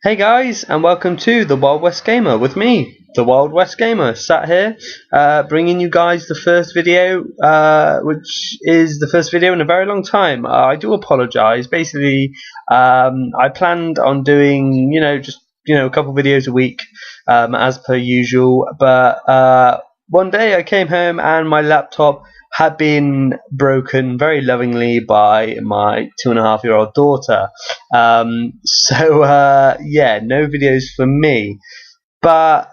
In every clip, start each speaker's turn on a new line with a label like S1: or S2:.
S1: Hey guys, and welcome to the Wild West Gamer with me, the Wild West Gamer, sat here, bringing you guys the first video, which is the first video in a very long time. I do apologise. Basically, I planned on doing, just a couple videos a week, as per usual. But one day I came home and my laptop had been broken very lovingly by my 2.5-year-old daughter. Yeah, no videos for me. But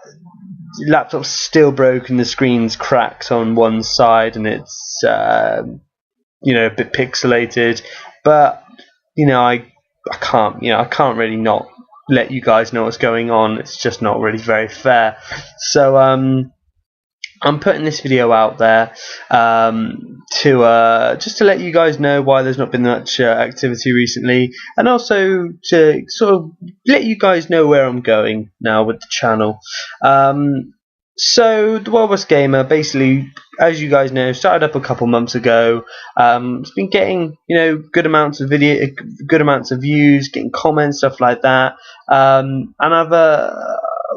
S1: the laptop's still broken. The screen's cracked on one side, and it's a bit pixelated. But I can't really not let you guys know what's going on. It's just not really very fair. So I'm putting this video out there to just to let you guys know why there's not been much activity recently, and also to sort of let you guys know where I'm going now with the channel. So the WildWestGamer, basically, as you guys know, started up a couple months ago. It's been getting good amounts of good amounts of views, getting comments, stuff like that, and I've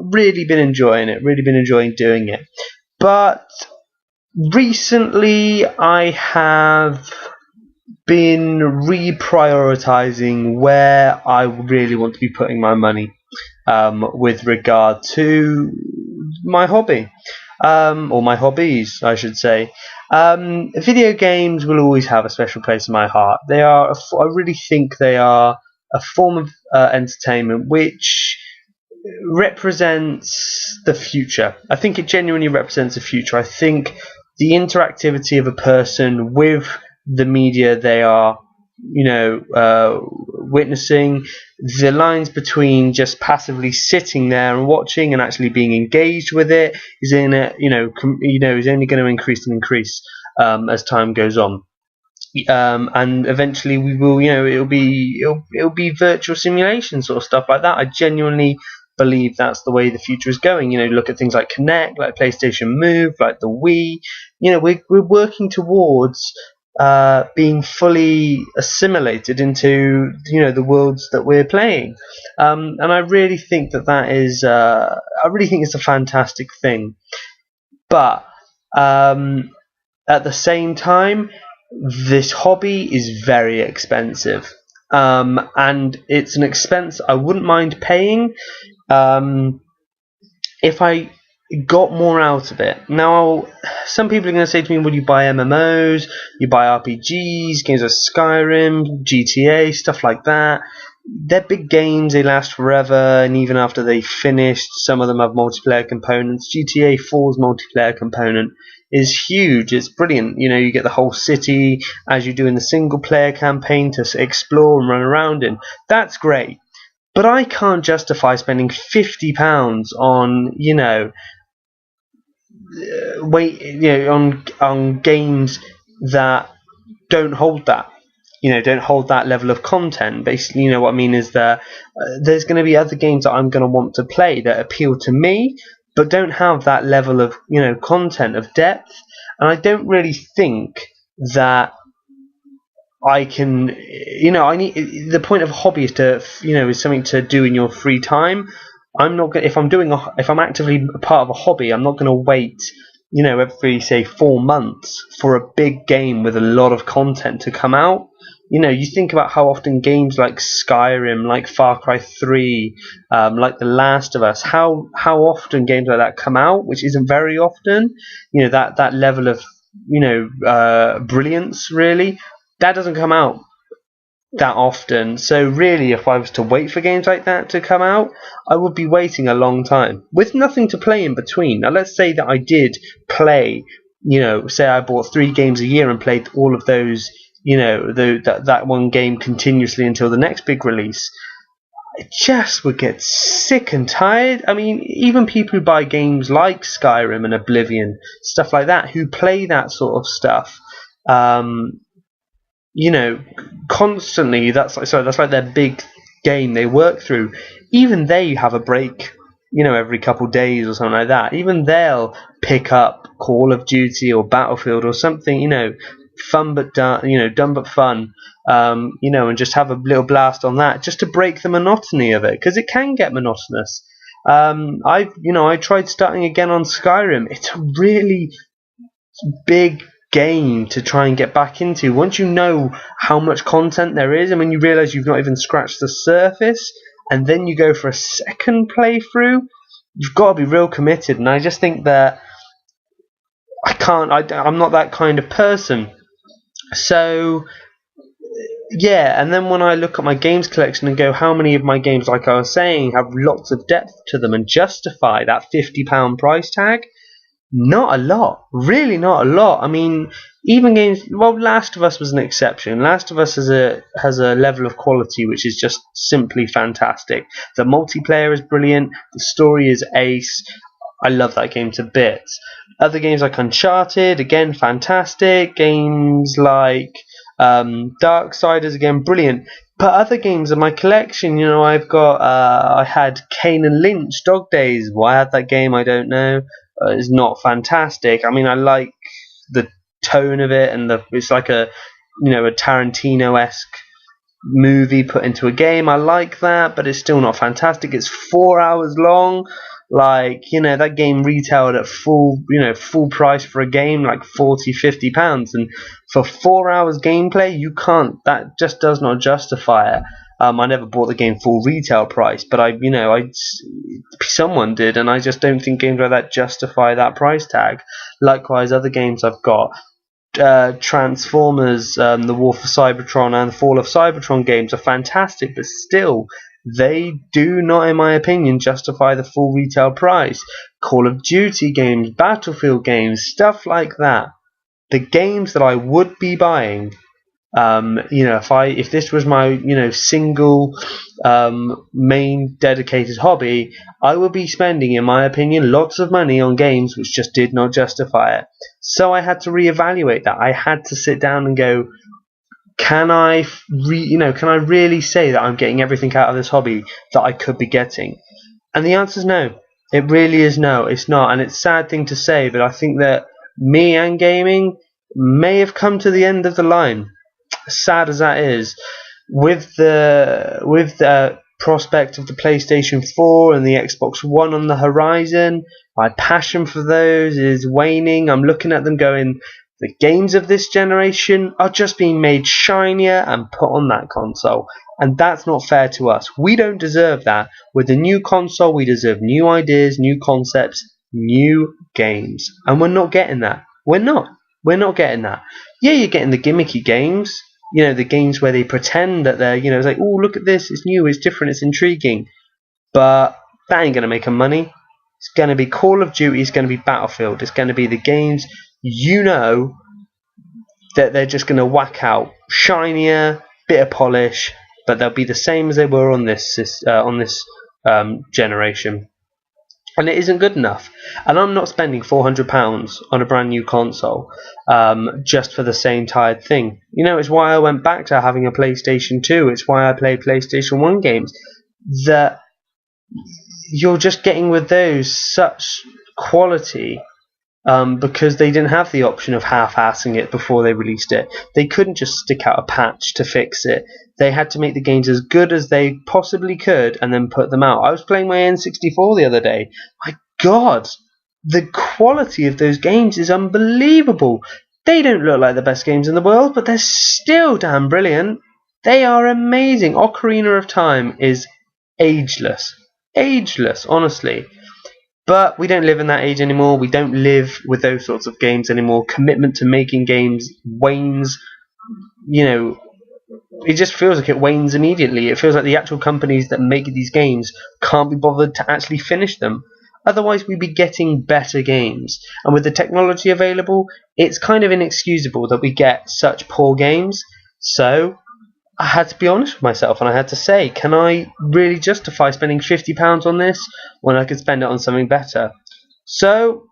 S1: really been enjoying it. Really been enjoying doing it. But recently I have been reprioritizing where I really want to be putting my money with regard to my hobby, or my hobbies, I should say. Video games will always have a special place in my heart. I really think they are a form of entertainment which represents the future. I think it genuinely represents the future. I think the interactivity of a person with the media they are, witnessing, the lines between just passively sitting there and watching and actually being engaged with it is is only going to increase and increase as time goes on. And eventually we will, it'll be virtual simulation sort of stuff like that. I genuinely believe that's the way the future is going. Look at things like Kinect, like PlayStation Move, like the Wii. We're working towards being fully assimilated into the worlds that we're playing, and I really think that is I really think it's a fantastic thing. But at the same time, this hobby is very expensive, and it's an expense I wouldn't mind paying if I got more out of it. Now, some people are going to say to me, well, you buy MMOs, you buy RPGs, games like Skyrim, GTA, stuff like that. They're big games, they last forever, and even after they finished, some of them have multiplayer components. GTA 4's multiplayer component is huge, it's brilliant. You get the whole city as you do in the single player campaign to explore and run around in. That's great. But I can't justify spending £50 on, on games that don't hold that, don't hold that level of content. Basically, what I mean is that there's going to be other games that I'm going to want to play that appeal to me, but don't have that level of, content, of depth. And I don't really think that I can, I need, the point of a hobby is to, is something to do in your free time. I'm not going, if I'm actively a part of a hobby, I'm not going to wait, every, say, 4 months for a big game with a lot of content to come out. You think about how often games like Skyrim, like Far Cry 3, like The Last of Us, how often games like that come out, which isn't very often. That level of, brilliance, really, that doesn't come out that often. So really, if I was to wait for games like that to come out, I would be waiting a long time with nothing to play in between. Now, let's say that I did play, say I bought 3 games a year and played all of those, that one game continuously until the next big release. I just would get sick and tired. I mean, even people who buy games like Skyrim and Oblivion, stuff like that, who play that sort of stuff, constantly, that's like their big game they work through. Even they have a break, every couple of days or something like that. Even they'll pick up Call of Duty or Battlefield or something, fun but dumb but fun, and just have a little blast on that, just to break the monotony of it, because it can get monotonous. I tried starting again on Skyrim. It's a really big game to try and get back into. Once you know how much content there is, and when you realise you've not even scratched the surface, and then you go for a second playthrough, you've got to be real committed. And I just think that I'm not that kind of person. So yeah, and then when I look at my games collection and go, how many of my games, like I was saying, have lots of depth to them and justify that £50 price tag? Not a lot, really not a lot. I mean, even games. Well, Last of Us was an exception. Last of Us has a level of quality which is just simply fantastic. The multiplayer is brilliant. The story is ace. I love that game to bits. Other games like Uncharted, again, fantastic. Games like Darksiders, again, brilliant. But other games in my collection, I've got. I had Kane and Lynch, Dog Days. Why I had that game, I don't know. It's not fantastic. I mean, I like the tone of it, and it's like a Tarantino-esque movie put into a game. I like that, but it's still not fantastic. It's 4 hours long. That game retailed at full price for a game, like £40-50, and for 4 hours gameplay, you can't. That just does not justify it. I never bought the game full retail price, but someone did, and I just don't think games like that justify that price tag. Likewise, other games I've got, Transformers, The War for Cybertron, and the Fall of Cybertron games are fantastic, but still, they do not, in my opinion, justify the full retail price. Call of Duty games, Battlefield games, stuff like that. The games that I would be buying, if this was my single main dedicated hobby, I would be spending, in my opinion, lots of money on games which just did not justify it. So I had to reevaluate that. I had to sit down and go, can I really say that I'm getting everything out of this hobby that I could be getting? And the answer is no. It really is no. It's not, and it's a sad thing to say, but I think that me and gaming may have come to the end of the line. Sad as that is, with the prospect of the PlayStation 4 and the Xbox One on the horizon, my passion for those is waning. I'm looking at them going, the games of this generation are just being made shinier and put on that console, and that's not fair to us. We don't deserve that. With the new console, we deserve new ideas, new concepts, new games, and we're not getting that. We're not getting that. Yeah, you're getting the gimmicky games, the games where they pretend that they're, it's like, oh, look at this, it's new, it's different, it's intriguing. But that ain't going to make them money. It's going to be Call of Duty, it's going to be Battlefield, it's going to be the games, that they're just going to whack out. Shinier, bit of polish, but they'll be the same as they were on this generation. And it isn't good enough. And I'm not spending £400 on a brand new console just for the same tired thing. It's why I went back to having a PlayStation 2. It's why I play PlayStation 1 games. That you're just getting with those such quality because they didn't have the option of half-assing it before they released it. They couldn't just stick out a patch to fix it. They had to make the games as good as they possibly could and then put them out. I was playing my N64 the other day. My God, the quality of those games is unbelievable. They don't look like the best games in the world, but they're still damn brilliant. They are amazing. Ocarina of Time is ageless. Ageless, honestly. But we don't live in that age anymore. We don't live with those sorts of games anymore. Commitment to making games wanes. It just feels like it wanes immediately. It feels like the actual companies that make these games can't be bothered to actually finish them. Otherwise, we'd be getting better games. And with the technology available, it's kind of inexcusable that we get such poor games. So I had to be honest with myself, and I had to say, can I really justify spending £50 on this when I could spend it on something better? So,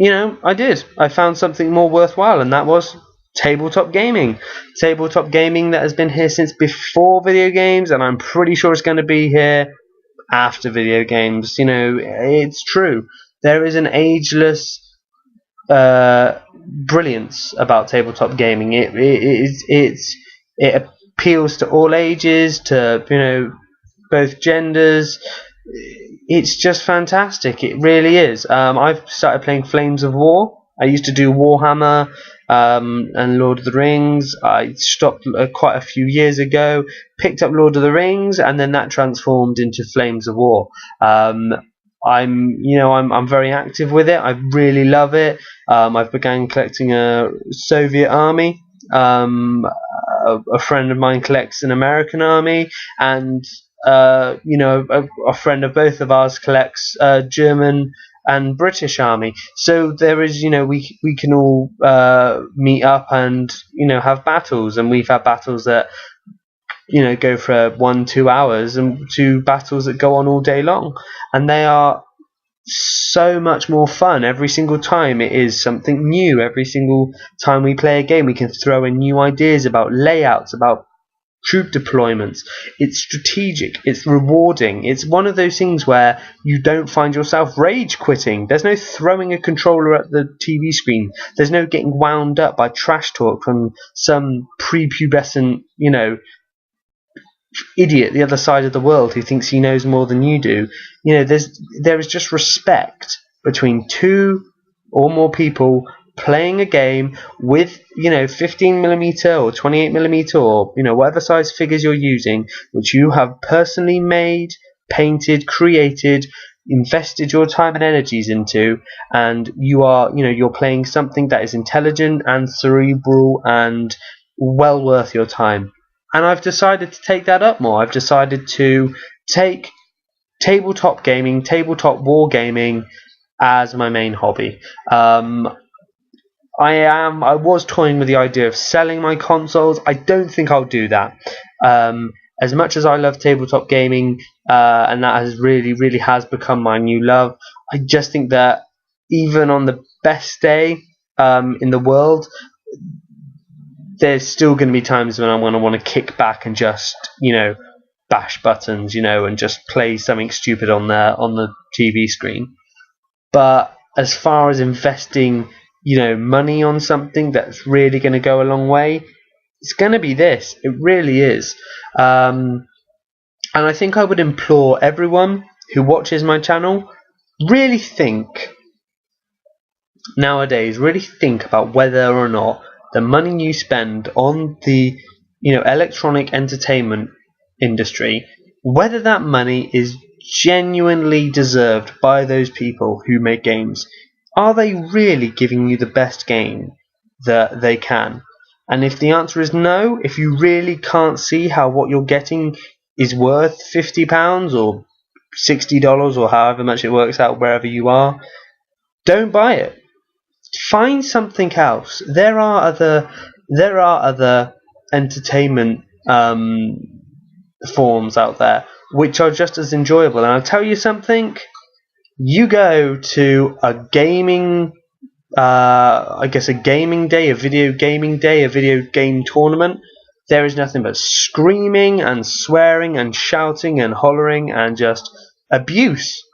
S1: I did. I found something more worthwhile, and that was tabletop gaming. Tabletop gaming that has been here since before video games, and I'm pretty sure it's going to be here after video games. It's true. There is an ageless brilliance about tabletop gaming. It's It appeals to all ages, to both genders. It's just fantastic. It really is. I've started playing Flames of War. I used to do Warhammer and Lord of the Rings. I stopped quite a few years ago, picked up Lord of the Rings, and then that transformed into Flames of War. I'm very active with it. I really love it. I've begun collecting a Soviet army. A friend of mine collects an American army, and a friend of both of ours collects German and British army. So there is, we can all meet up and have battles, and we've had battles that go for 1-2 hours, and to battles that go on all day long, and they are so much more fun every single time. It is something new every single time we play a game. We can throw in new ideas about layouts, about troop deployments. It's strategic, it's rewarding. It's one of those things where you don't find yourself rage quitting. There's no throwing a controller at the TV screen. There's no getting wound up by trash talk from some prepubescent idiot the other side of the world who thinks he knows more than you do. There is just respect between two or more people playing a game with 15mm or 28mm or whatever size figures you're using, which you have personally made, painted, created, invested your time and energies into, and you're playing something that is intelligent and cerebral and well worth your time. And I've decided to take that up more. I've decided to take tabletop gaming, tabletop wargaming as my main hobby. I was toying with the idea of selling my consoles. I don't think I'll do that. As much as I love tabletop gaming, and that has really has become my new love, I just think that even on the best day in the world, there's still going to be times when I'm going to want to kick back and just bash buttons, and just play something stupid on the TV screen. But as far as investing money on something that's really going to go a long way, it's going to be this. It really is. And I think I would implore everyone who watches my channel, really think about whether or not the money you spend on the electronic entertainment industry, whether that money is genuinely deserved by those people who make games. Are they really giving you the best game that they can? And if the answer is no, if you really can't see how what you're getting is worth £50 or $60 or however much it works out wherever you are, don't buy it. Find something else. There are other entertainment forms out there which are just as enjoyable. And I'll tell you something. You go to a gaming, a gaming day, a video gaming day, a video game tournament. There is nothing but screaming and swearing and shouting and hollering and just abuse.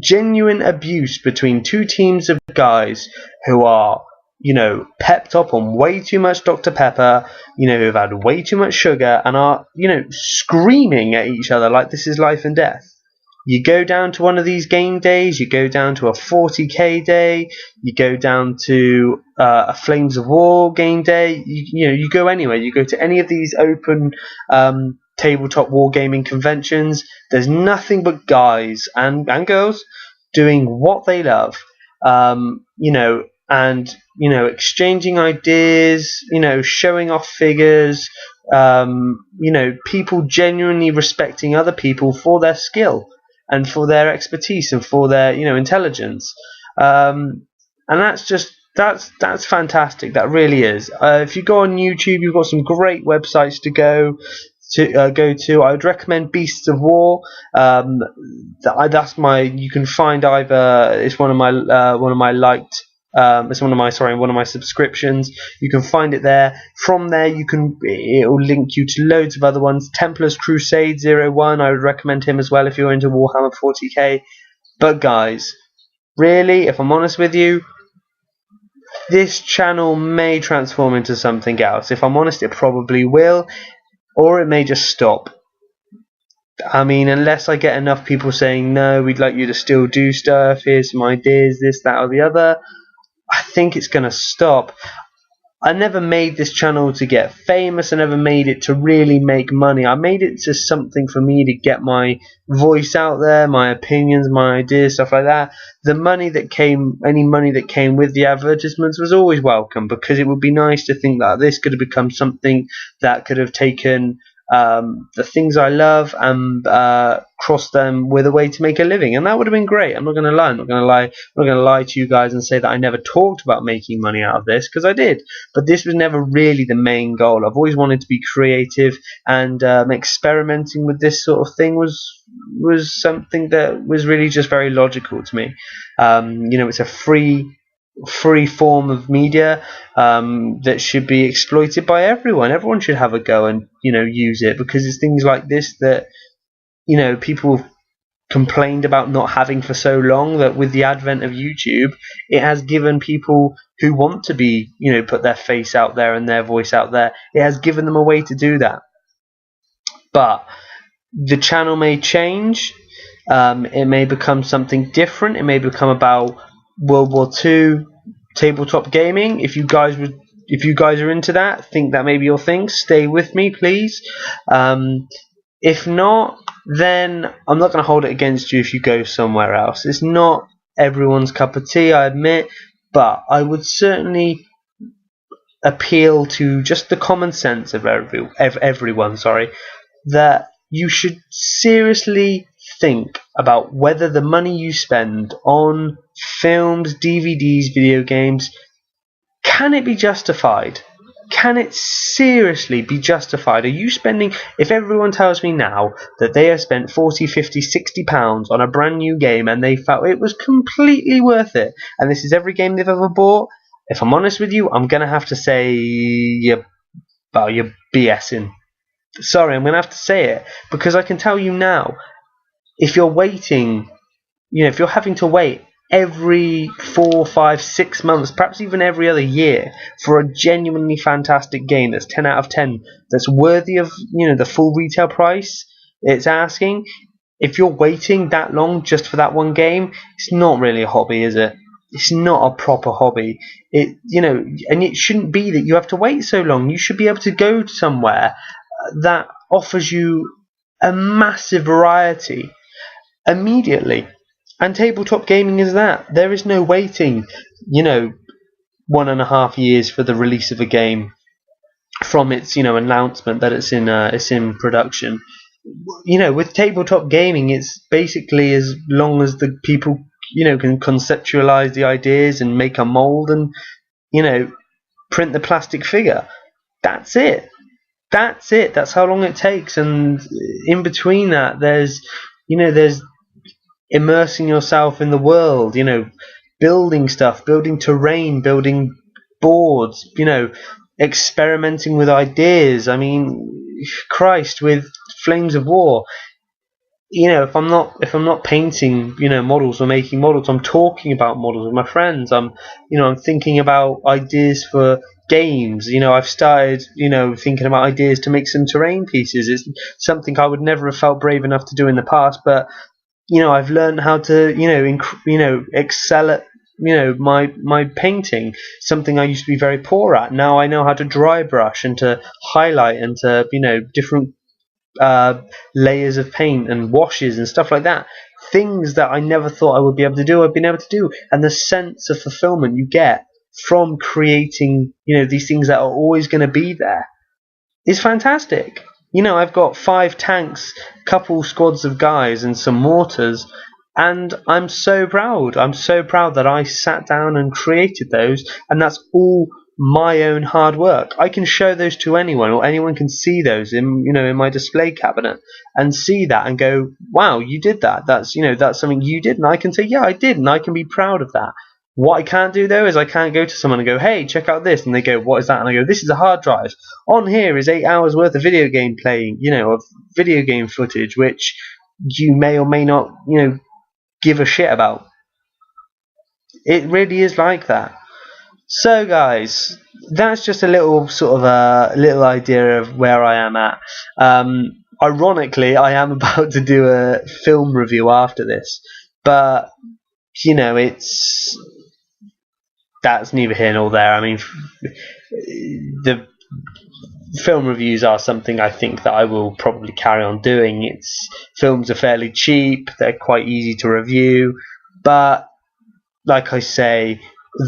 S1: Genuine abuse between two teams of guys who are, pepped up on way too much Dr. Pepper, who've had way too much sugar and are, screaming at each other like this is life and death. You go down to one of these game days, you go down to a 40k day, you go down to a Flames of War game day, you go anywhere, you go to any of these open tabletop wargaming conventions. There's nothing but guys and girls doing what they love, and exchanging ideas, showing off figures, people genuinely respecting other people for their skill and for their expertise and for their intelligence, and that's fantastic. That really is. If you go on YouTube, you've got some great websites to go to. I would recommend Beasts of War. That's you can find either it's one of my liked. It's one of my subscriptions. You can find it there. From there, it will link you to loads of other ones. Templars Crusade 01. I would recommend him as well if you're into Warhammer 40k. But guys, really, if I'm honest with you, this channel may transform into something else. If I'm honest, it probably will. or it may just stop. I mean, unless I get enough people saying, no, we'd like you to still do stuff, here's some ideas, this, that, or the other, I think it's going to stop. I never made this channel to get famous. I never made it to really make money. I made it to something for me to get my voice out there, my opinions, my ideas, stuff like that. The money that came, any money that came with the advertisements was always welcome, because it would be nice to think that this could have become something that could have taken the things I love and crossed them with a way to make a living, and that would have been great. I'm not going to lie. I'm not going to lie to you guys and say that I never talked about making money out of this, because I did. But this was never really the main goal. I've always wanted to be creative, and experimenting with this sort of thing was something that was really just very logical to me. It's a free form of media that should be exploited by everyone. Everyone should have a go and use it, because it's things like this that people have complained about not having for so long, that with the advent of YouTube, it has given people who want to be put their face out there and their voice out there, it has given them a way to do that. But the channel may change. It may become something different. It may become about World War II tabletop gaming. If you guys are into that, think that may be your thing, stay with me, please. If not, then I'm not going to hold it against you if you go somewhere else. It's not everyone's cup of tea, I admit, but I would certainly appeal to just the common sense of everyone, that you should seriously think about whether the money you spend on films, DVDs, video games, can it be justified? Can it seriously be justified? Are you spending, if everyone tells me now that they have spent 40, 50, 60 pounds on a brand new game and they felt it was completely worth it, and this is every game they've ever bought, if I'm honest with you, I'm going to have to say you're BSing. Sorry, I'm going to have to say it, because I can tell you now, if you're waiting, if you're having to wait every 4, 5, 6 months, perhaps even every other year, for a genuinely fantastic game that's 10 out of 10, that's worthy of the full retail price it's asking, if you're waiting that long just for that one game, it's not really a hobby, is it? It's not a proper hobby. And it shouldn't be that you have to wait so long. You should be able to go somewhere that offers you a massive variety immediately. And tabletop gaming is that. There is no waiting 1.5 years for the release of a game from its announcement that it's in production. With tabletop gaming, it's basically as long as the people can conceptualize the ideas and make a mold and print the plastic figure. That's it. That's how long it takes. And in between that, there's immersing yourself in the world, building stuff, building terrain, building boards, experimenting with ideas. I mean, Christ, with Flames of War, if I'm not painting, models or making models, I'm talking about models with my friends. I'm thinking about ideas for games. I've started, thinking about ideas to make some terrain pieces. It's something I would never have felt brave enough to do in the past, but I've learned how to, excel at, my painting, something I used to be very poor at. Now I know how to dry brush and to highlight and to, different layers of paint and washes and stuff like that. Things that I never thought I would be able to do, I've been able to do. And the sense of fulfillment you get from creating, these things that are always going to be there is fantastic. I've got 5 tanks, couple squads of guys, and some mortars, and I'm so proud. I'm so proud that I sat down and created those, and that's all my own hard work. I can show those to anyone, or anyone can see those in my display cabinet and see that and go, wow, you did that. That's that's something you did, and I can say, yeah, I did, and I can be proud of that. What I can't do though is I can't go to someone and go, hey, check out this, and they go, what is that? And I go, this is a hard drive. On here is 8 hours worth of video game playing, of video game footage, which you may or may not, give a shit about. It really is like that. So guys, that's just a little sort of a little idea of where I am at. Ironically, I am about to do a film review after this, but it's that's neither here nor there. I mean, the film reviews are something I think that I will probably carry on doing. Films are fairly cheap, they're quite easy to review, but like I say,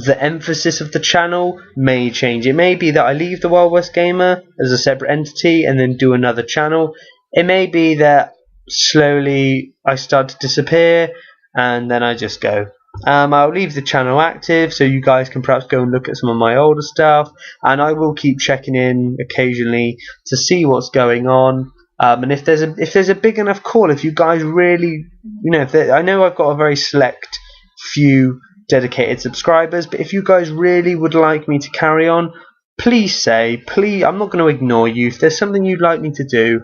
S1: the emphasis of the channel may change. It may be that I leave the WildWestGamer as a separate entity and then do another channel. It may be that slowly I start to disappear and then I just go. I'll leave the channel active so you guys can perhaps go and look at some of my older stuff, and I will keep checking in occasionally to see what's going on. And if there's a big enough call, if you guys really, I know I've got a very select few dedicated subscribers, but if you guys really would like me to carry on, please, I'm not going to ignore you. If there's something you'd like me to do,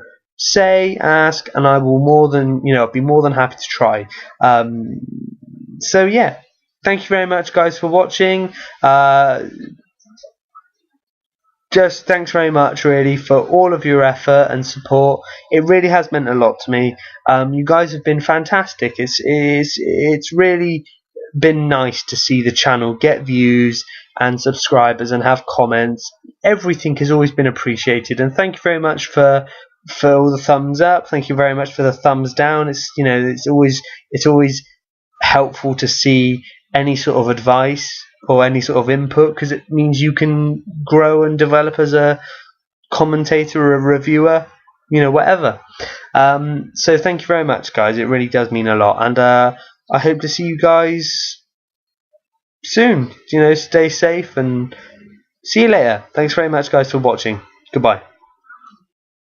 S1: ask, and I will I'll be more than happy to try. So yeah, thank you very much, guys, for watching. Just thanks very much, really, for all of your effort and support. It really has meant a lot to me. You guys have been fantastic. It's really been nice to see the channel get views and subscribers and have comments. Everything has always been appreciated, and thank you very much for all the thumbs up. Thank you very much for the thumbs down. It's always helpful to see any sort of advice or any sort of input, because it means you can grow and develop as a commentator or a reviewer, whatever. So thank you very much, guys. It really does mean a lot, and I hope to see you guys soon. Stay safe and see you later. Thanks very much, guys, for watching. Goodbye.